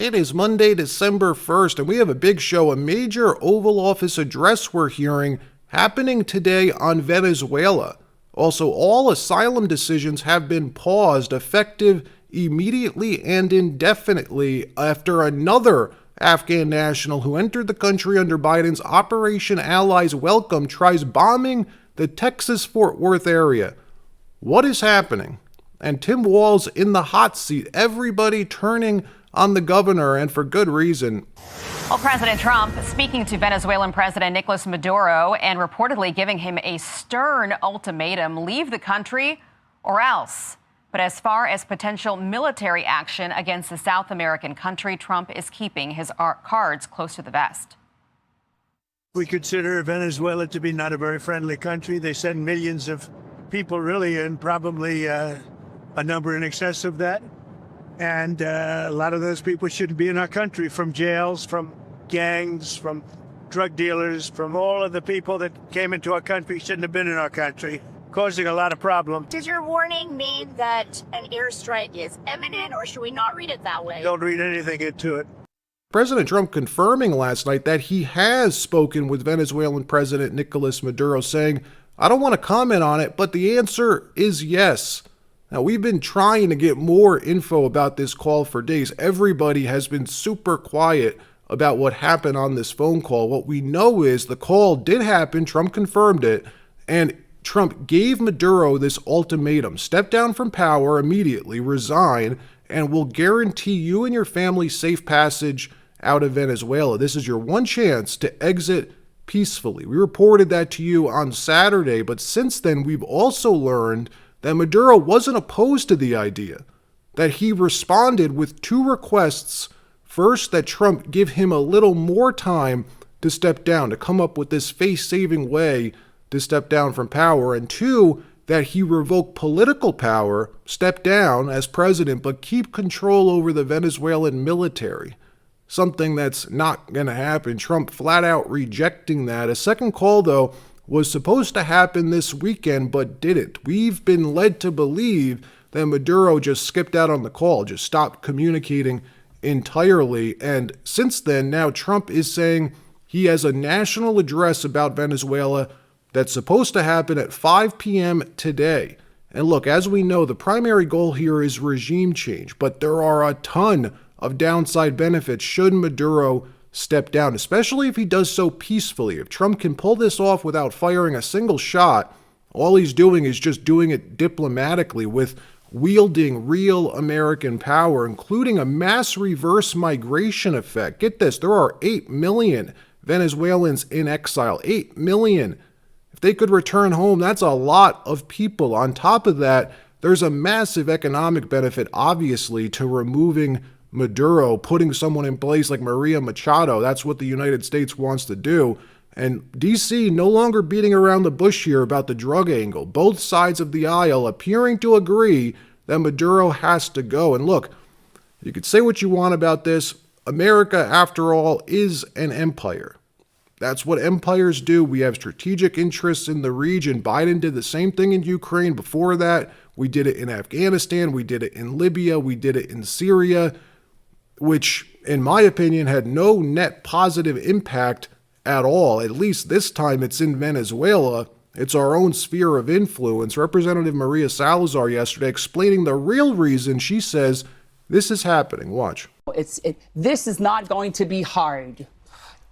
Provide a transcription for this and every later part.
It is Monday, December 1st, and we have a big show, a major Oval Office address we're hearing happening today on Venezuela. Also, all asylum decisions have been paused, effective immediately and indefinitely after another Afghan national who entered the country under Biden's Operation Allies Welcome tries bombing the Texas Fort Worth area. What is happening? And Tim Walz in the hot seat, everybody turning on the governor, and for good reason. Well, President Trump speaking to Venezuelan President Nicolas Maduro and reportedly giving him a stern ultimatum: leave the country or else. But as far as potential military action against the South American country, Trump is keeping his cards close to the vest. We consider Venezuela to be not a very friendly country. They send millions of people, really, and probably a number in excess of that. And a lot of those people shouldn't be in our country, from jails, from gangs, from drug dealers, from all of the people that came into our country shouldn't have been in our country, causing a lot of problems. Does your warning mean that an airstrike is imminent, or should we not read it that way? Don't read anything into it. President Trump confirming last night that he has spoken with Venezuelan President Nicolas Maduro, saying, "I don't want to comment on it, but the answer is yes." Now, we've been trying to get more info about this call for days. Everybody has been super quiet about what happened on this phone call. What we know is the call did happen. Trump confirmed it. And Trump gave Maduro this ultimatum: step down from power immediately, resign, and we'll guarantee you and your family safe passage out of Venezuela. This is your one chance to exit peacefully. We reported that to you on Saturday, but since then, we've also learned that Maduro wasn't opposed to the idea, that he responded with two requests. First, that Trump give him a little more time to step down, to come up with this face-saving way to step down from power, and two, that he revoke political power, step down as president, but keep control over the Venezuelan military. Something that's not going to happen. Trump flat out rejecting that. A second call, though, was supposed to happen this weekend, but didn't. We've been led to believe that Maduro just skipped out on the call, just stopped communicating entirely. And since then, now Trump is saying he has a national address about Venezuela that's supposed to happen at 5 p.m. today. And look, as we know, the primary goal here is regime change, but there are a ton of downside benefits should Maduro step down, especially if he does so peacefully. If Trump can pull this off without firing a single shot, all he's doing is just doing it diplomatically with wielding real American power, including a mass reverse migration effect. Get this, there are 8 million Venezuelans in exile. 8 million. If they could return home, that's a lot of people. On top of that, there's a massive economic benefit, obviously, to removing Maduro, putting someone in place like Maria Machado. That's what the United States wants to do. And D.C. no longer beating around the bush here about the drug angle. Both sides of the aisle appearing to agree that Maduro has to go. And look, you could say what you want about this. America, after all, is an empire. That's what empires do. We have strategic interests in the region. Biden did the same thing in Ukraine. Before that, we did it in Afghanistan. We did it in Libya. We did it in Syria, which, in my opinion, had no net positive impact at all. At least this time it's in Venezuela. It's our own sphere of influence. Representative Maria Salazar yesterday explaining the real reason she says this is happening. Watch. This is not going to be hard.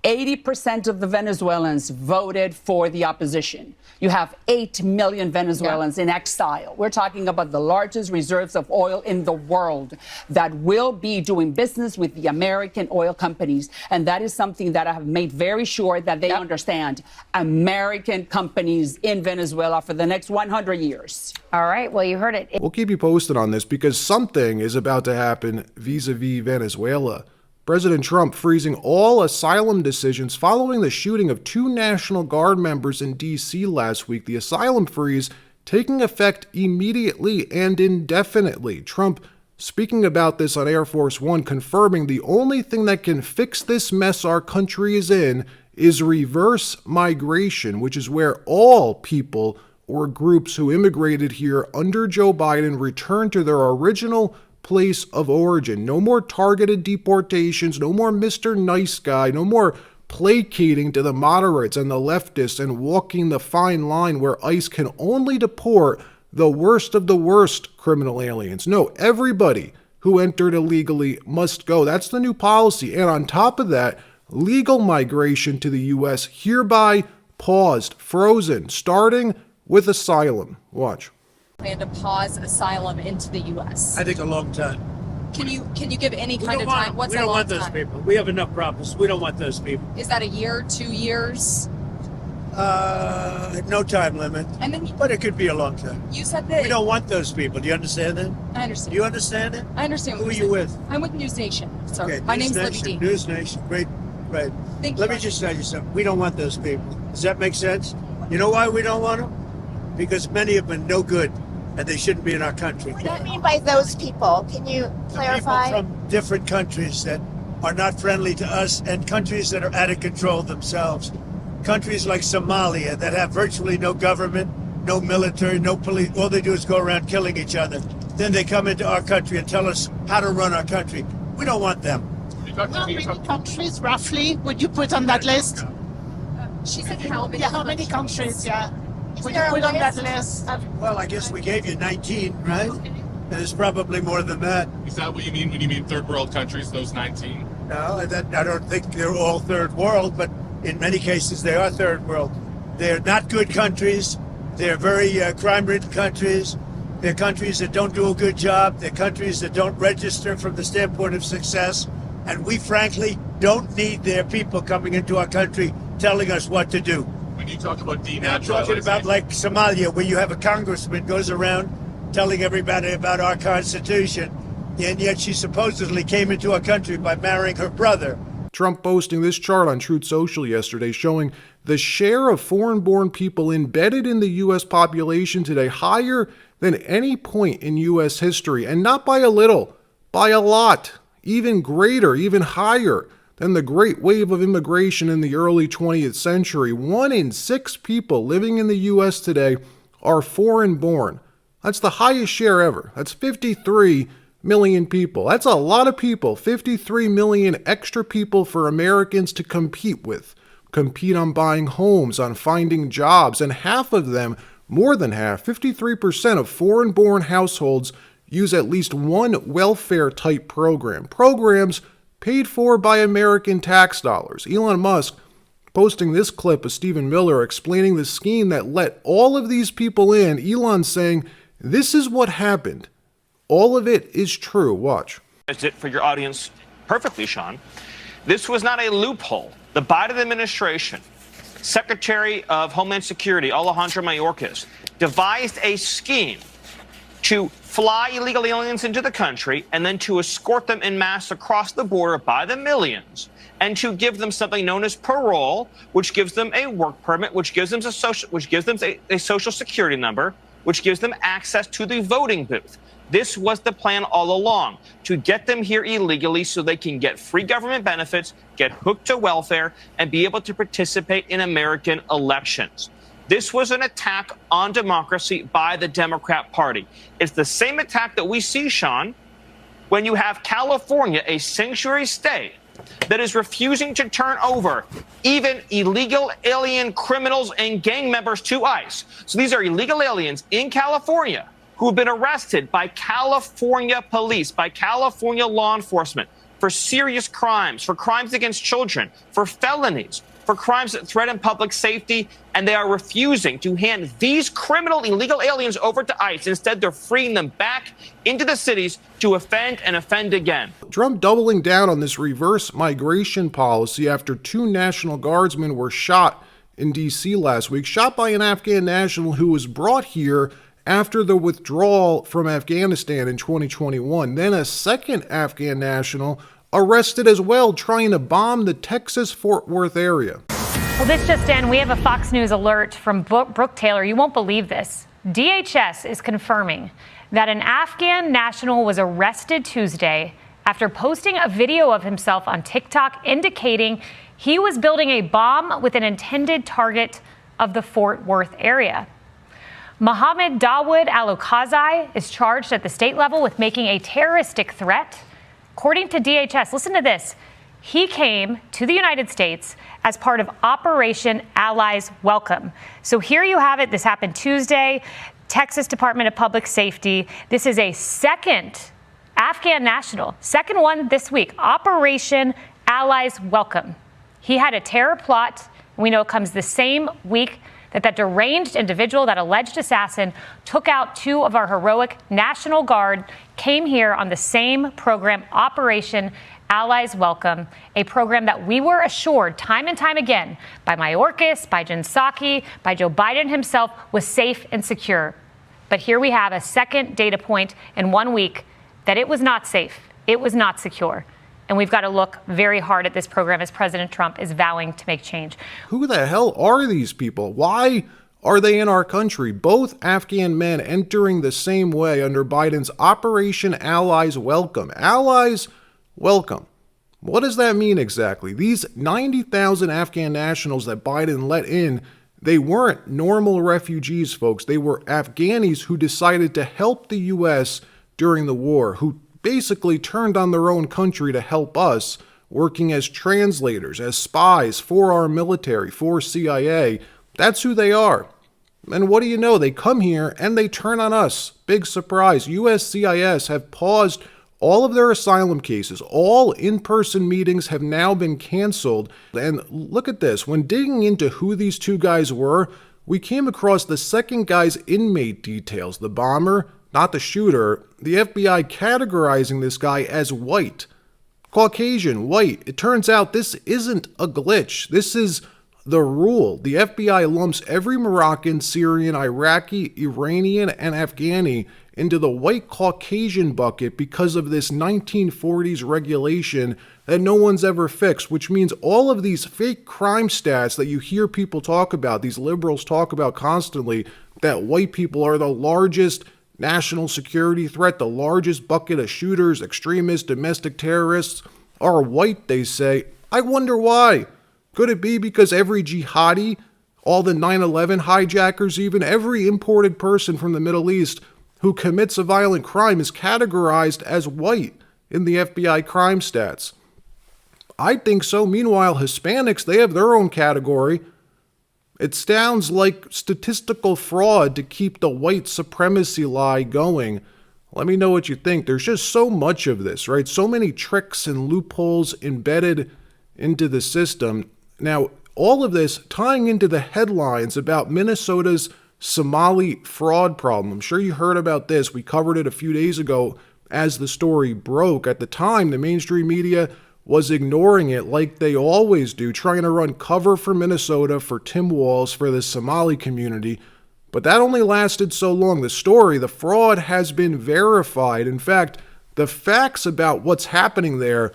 80% of the Venezuelans voted for the opposition. You have 8 million Venezuelans in exile. We're talking about the largest reserves of oil in the world that will be doing business with the American oil companies. And that is something that I have made very sure that they understand. American companies in Venezuela for the next 100 years. All right. Well, you heard it. We'll keep you posted on this because something is about to happen vis-a-vis Venezuela. President Trump freezing all asylum decisions following the shooting of 2 National Guard members in D.C. last week. The asylum freeze taking effect immediately and indefinitely. Trump speaking about this on Air Force One, confirming the only thing that can fix this mess our country is in is reverse migration, which is where all people or groups who immigrated here under Joe Biden return to their original place of origin. No more targeted deportations, no more Mr. Nice Guy, no more placating to the moderates and the leftists and walking the fine line where ICE can only deport the worst of the worst criminal aliens. No, everybody who entered illegally must go. That's the new policy. And on top of that, legal migration to the U.S. hereby paused, frozen, starting with asylum. Watch. Plan to pause asylum into the U.S. I think a long time. Can you give any kind of time? What's we a don't long want those time? people. We have enough problems. We don't want those people. Is that a year, 2 years? No time limit. And then But it could be a long time. you said that. We don't want those people. Do you understand that? I understand. Do you understand it? I understand. Who what are you're you saying. with? I'm with News Nation. So Okay, my News name's Libby Nation. D. News Nation. Great. Right. Thank you. Let me just tell you something. We don't want those people. Does that make sense? You know why we don't want them? Because many of them are no good, and they shouldn't be in our country. What do you mean by those people? Can you clarify? People from different countries that are not friendly to us, and countries that are out of control themselves. Countries like Somalia that have virtually no government, no military, no police. All they do is go around killing each other. Then they come into our country and tell us how to run our country. We don't want them. How many countries roughly would you put on that list? She said how many? Yeah, how many countries? Yeah, would you there a put on that list? list? Well, I guess we gave you 19, right? And there's probably more than that. Is that what you mean when you mean third world countries, those 19? No, I don't think they're all third world, but in many cases they are third world. They're not good countries. They're very crime-ridden countries. They're countries that don't do a good job. They're countries that don't register from the standpoint of success. And we, frankly, don't need their people coming into our country telling us what to do. When you talk about I'm denaturalization, talking about like Somalia, where you have a congressman goes around telling everybody about our Constitution, and yet she supposedly came into our country by marrying her brother. Trump posting this chart on Truth Social yesterday showing the share of foreign-born people embedded in the U.S. population today higher than any point in U.S. history, and not by a little, by a lot, even greater, even higher than the great wave of immigration in the early 20th century. 1 in 6 people living in the U.S. today are foreign-born. That's the highest share ever. That's 53 million people. That's a lot of people. 53 million extra people for Americans to compete with. Compete on buying homes, on finding jobs, and half of them, more than half, 53% of foreign-born households use at least one welfare-type program. Programs paid for by American tax dollars. Elon Musk posting this clip of Stephen Miller explaining the scheme that let all of these people in. Elon saying, this is what happened. All of it is true. Watch. It for your audience perfectly, Sean. This was not a loophole. The Biden administration, Secretary of Homeland Security Alejandro Mayorkas, devised a scheme to fly illegal aliens into the country and then to escort them en masse across the border by the millions, and to give them something known as parole, which gives them a work permit, which gives them a social security number, which gives them access to the voting booth. This was the plan all along, to get them here illegally so they can get free government benefits, get hooked to welfare, and be able to participate in American elections. This was an attack on democracy by the Democrat Party. It's the same attack that we see, Sean, when you have California, a sanctuary state, that is refusing to turn over even illegal alien criminals and gang members to ICE. So these are illegal aliens in California who have been arrested by California police, by California law enforcement for serious crimes, for crimes against children, for felonies, for crimes that threaten public safety, and they are refusing to hand these criminal illegal aliens over to ICE. Instead, they're freeing them back into the cities to offend and offend again. Trump doubling down on this reverse migration policy after 2 National Guardsmen were shot in D.C. last week, shot by an Afghan national who was brought here after the withdrawal from Afghanistan in 2021. Then a second Afghan national arrested as well, trying to bomb the Texas Fort Worth area. Well, this just in, we have a Fox News alert from Brooke Taylor. You won't believe this. DHS is confirming that an Afghan national was arrested Tuesday after posting a video of himself on TikTok indicating he was building a bomb with an intended target of the Fort Worth area. Mohammed Dawood Al-Okazai is charged at the state level with making a terroristic threat. According to DHS, listen to this. He came to the United States as part of Operation Allies Welcome. So here you have it. This happened Tuesday. Texas Department of Public Safety. This is a second Afghan national, second one this week. Operation Allies Welcome. He had a terror plot. We know it comes the same week that deranged individual, that alleged assassin, took out two of our heroic National Guard, came here on the same program, Operation Allies Welcome, a program that we were assured time and time again by Mayorkas, by Jen Psaki, by Joe Biden himself was safe and secure. But here we have a second data point in 1 week that it was not safe, it was not secure. And we've got to look very hard at this program as President Trump is vowing to make change. Who the hell are these people? Why are they in our country? Both Afghan men entering the same way under Biden's Operation Allies Welcome. Allies Welcome. What does that mean exactly? These 90,000 Afghan nationals that Biden let in, they weren't normal refugees, folks. They were Afghanis who decided to help the U.S. during the war, who basically turned on their own country to help us, working as translators, as spies for our military, for CIA. That's who they are. And what do you know? They come here and they turn on us. Big surprise. USCIS have paused all of their asylum cases. All in-person meetings have now been canceled. And look at this. When digging into who these two guys were, we came across the second guy's inmate details. The bomber, not the shooter. The FBI categorizing this guy as white. Caucasian, white. It turns out this isn't a glitch. This is the rule. The FBI lumps every Moroccan, Syrian, Iraqi, Iranian, and Afghani into the white Caucasian bucket because of this 1940s regulation that no one's ever fixed, which means all of these fake crime stats that you hear people talk about, these liberals talk about constantly, that white people are the largest national security threat, the largest bucket of shooters, extremists, domestic terrorists, are white, they say. I wonder why. Could it be because every jihadi, all the 9/11 hijackers, even every imported person from the Middle East who commits a violent crime is categorized as white in the FBI crime stats? I think so. Meanwhile, Hispanics, they have their own category. It sounds like statistical fraud to keep the white supremacy lie going. Let me know what you think. There's just so much of this, right? So many tricks and loopholes embedded into the system. Now, all of this tying into the headlines about Minnesota's Somali fraud problem. I'm sure you heard about this. We covered it a few days ago as the story broke. At the time, the mainstream media was ignoring it like they always do, trying to run cover for Minnesota, for Tim Walz, for the Somali community. But that only lasted so long. The story, the fraud has been verified. In fact, the facts about what's happening there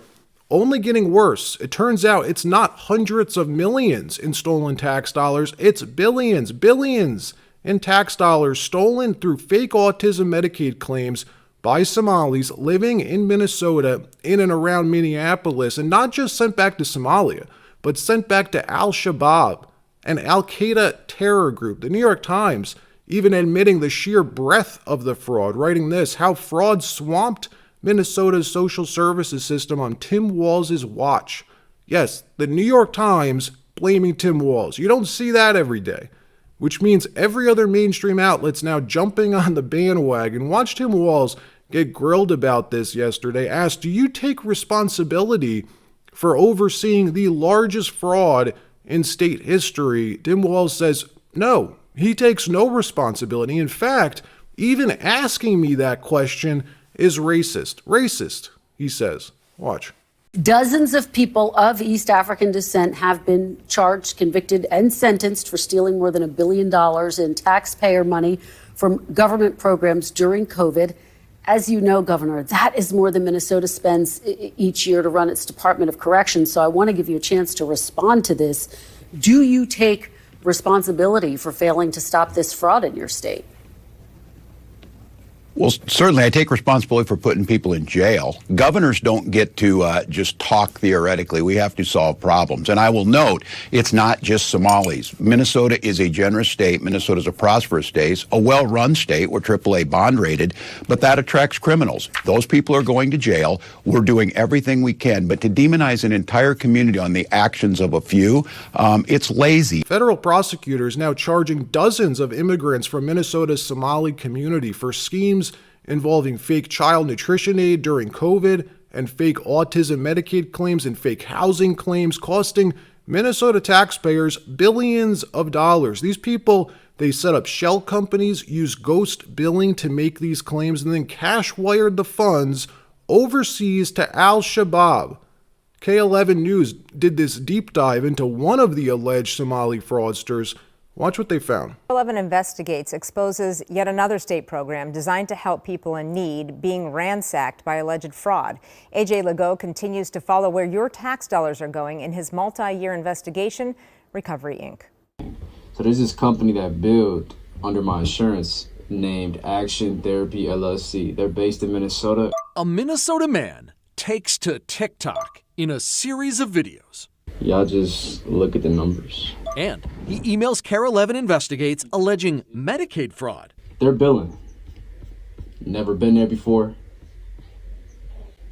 only getting worse. It turns out it's not hundreds of millions in stolen tax dollars. It's billions in tax dollars stolen through fake autism Medicaid claims by Somalis living in Minnesota, in and around Minneapolis, and not just sent back to Somalia, but sent back to Al-Shabaab, an Al-Qaeda terror group. The New York Times even admitting the sheer breadth of the fraud, writing this, how fraud swamped Minnesota's social services system on Tim Walz's watch. Yes, the New York Times blaming Tim Walz. You don't see that every day, which means every other mainstream outlet's now jumping on the bandwagon. Watch Tim Walz get grilled about this yesterday, asked, do you take responsibility for overseeing the largest fraud in state history? Tim Walz says, no, he takes no responsibility. In fact, even asking me that question is racist. Racist, he says. Watch. Dozens of people of East African descent have been charged, convicted, and sentenced for stealing more than $1 billion in taxpayer money from government programs during COVID. As you know, Governor, that is more than Minnesota spends each year to run its Department of Corrections. So I want to give you a chance to respond to this. Do you take responsibility for failing to stop this fraud in your state? Well, certainly I take responsibility for putting people in jail. Governors don't get to just talk theoretically. We have to solve problems. And I will note, it's not just Somalis. Minnesota is a generous state. Minnesota is a prosperous state, a well-run state. We're AAA bond rated, but that attracts criminals. Those people are going to jail. We're doing everything we can. But to demonize an entire community on the actions of a few, it's lazy. Federal prosecutors now charging dozens of immigrants from Minnesota's Somali community for schemes involving fake child nutrition aid during COVID and fake autism Medicaid claims and fake housing claims, costing Minnesota taxpayers billions of dollars. These people, they set up shell companies, use ghost billing to make these claims, and then cash wired the funds overseas to Al-Shabaab. K11 News did this deep dive into one of the alleged Somali fraudsters. Watch what they found. 11 Investigates exposes yet another state program designed to help people in need being ransacked by alleged fraud. AJ Legault continues to follow where your tax dollars are going in his multi-year investigation, Recovery Inc. So there's this company that built under my insurance named Action Therapy LLC. They're based in Minnesota. A Minnesota man takes to TikTok in a series of videos. Y'all just look at the numbers. And he emails Care 11 Investigates alleging Medicaid fraud. They're billing. Never been there before.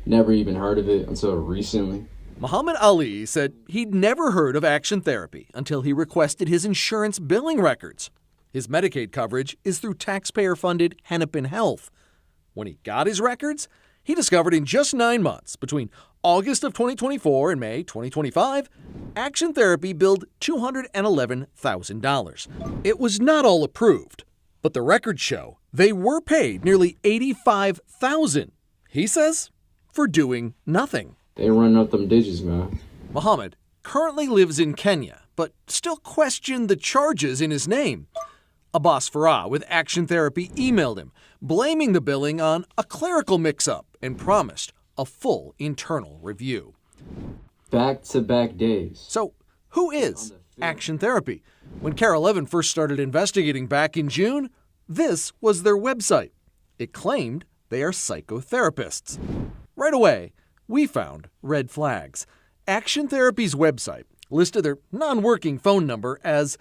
Never even heard of it until recently. Muhammad Ali said he'd never heard of Action Therapy until he requested his insurance billing records. His Medicaid coverage is through taxpayer-funded Hennepin Health. When he got his records, he discovered in just 9 months, between August of 2024 and May 2025, Action Therapy billed $211,000. It was not all approved, but the records show they were paid nearly $85,000, he says, for doing nothing. They run up them digits, man. Muhammad currently lives in Kenya, but still questioned the charges in his name. Abbas Farah with Action Therapy emailed him, blaming the billing on a clerical mix-up and promised a full internal review. Back-to-back days. So, who is Action Therapy? When Care 11 first started investigating back in June, this was their website. It claimed they are psychotherapists. Right away, we found red flags. Action Therapy's website listed their non-working phone number as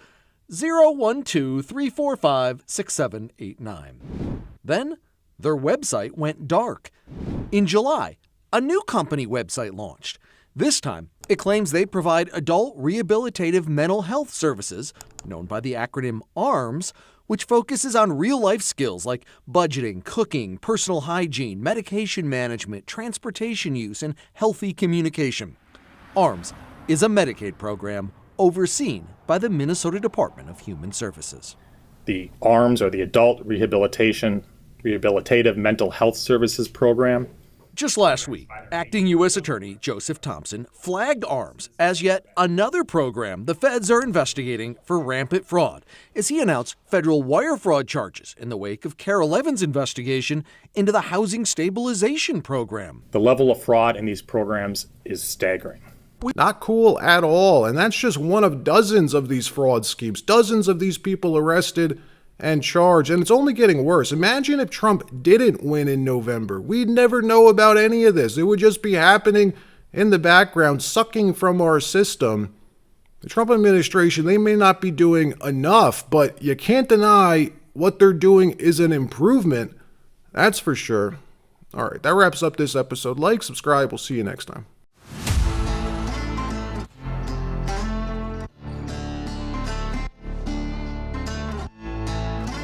012-345-6789. Then, their website went dark. In July, a new company website launched. This time, it claims they provide adult rehabilitative mental health services, known by the acronym ARMS, which focuses on real-life skills like budgeting, cooking, personal hygiene, medication management, transportation use, and healthy communication. ARMS is a Medicaid program overseen by the Minnesota Department of Human Services. The ARMS, or the Adult Rehabilitative Mental Health Services Program. Just last week, Acting U.S. Attorney Joseph Thompson flagged ARMS as yet another program the feds are investigating for rampant fraud, as he announced federal wire fraud charges in the wake of Care 11's investigation into the Housing Stabilization Program. The level of fraud in these programs is staggering. Not cool at all. And that's just one of dozens of these fraud schemes, dozens of these people arrested and charged. And it's only getting worse. Imagine if Trump didn't win in November. We'd never know about any of this. It would just be happening in the background, sucking from our system. The Trump administration, they may not be doing enough, but you can't deny what they're doing is an improvement. That's for sure. All right, that wraps up this episode. Like, subscribe. We'll see you next time.